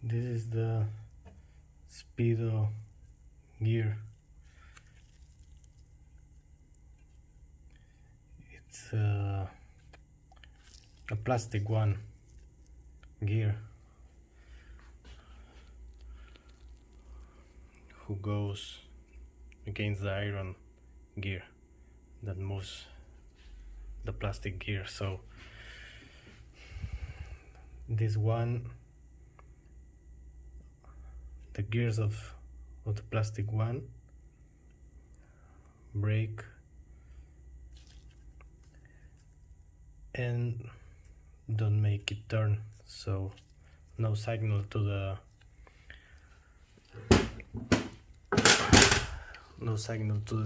This is the Speedo gear. It's a plastic one gear who goes against the iron gear that moves the plastic gear. So this one, the gears of the plastic one break and don't make it turn, so no signal to the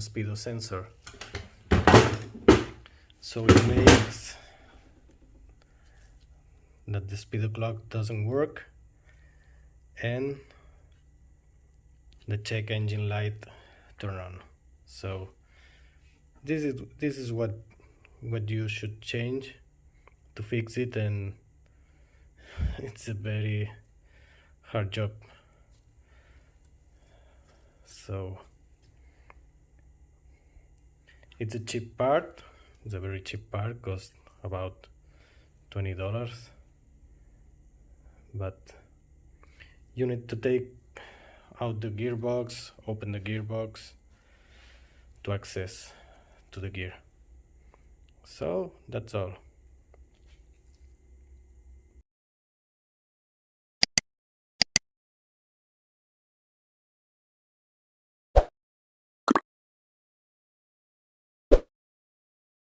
speedo sensor. So it makes that the speedo clock doesn't work and the check engine light turn on. So this is what you should change to fix it, and it's a very hard job. So it's a cheap part. It's a very cheap part, cost about $20, but you need to take out the gearbox, open the gearbox to access to the gear. So that's all.